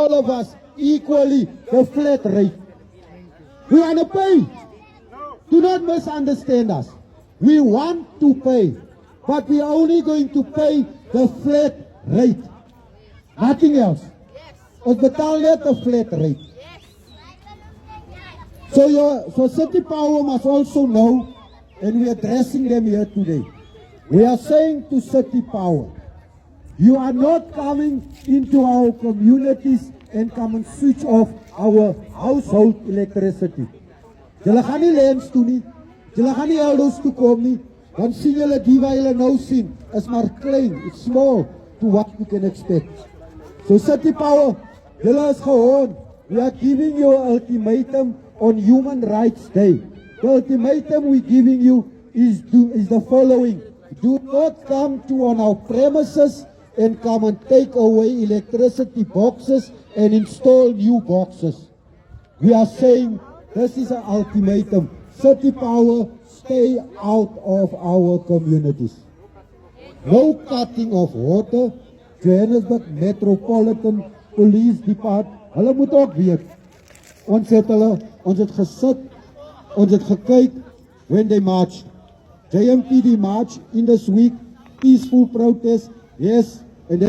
all of us equally the flat rate. We want to pay. Do not misunderstand us. We want to pay, but we are only going to pay the flat rate. Nothing else. Ons betaal net the flat rate. So City Power must also know, and we are addressing them here today. We are saying to City Power, you are not coming into our communities and come and switch off our household electricity. Julle gaan nie lens toe nie, julle gaan nie elders toe kom nie, dan sien julle die wat julle nou sien, is maar klein, it's small to what you can expect. So City Power, julle is gehoor, we are giving you an ultimatum on Human Rights Day. The ultimatum we're giving you is the following. Do not come to on our premises and come and take away electricity boxes and install new boxes. We are saying this is an ultimatum. City Power, stay out of our communities. No cutting of water. Johannesburg Metropolitan Police Department, hulle moet ook weet. Ons het gesit, ons het gekyk when they marched. JMPD march in this week, peaceful protest. Yes,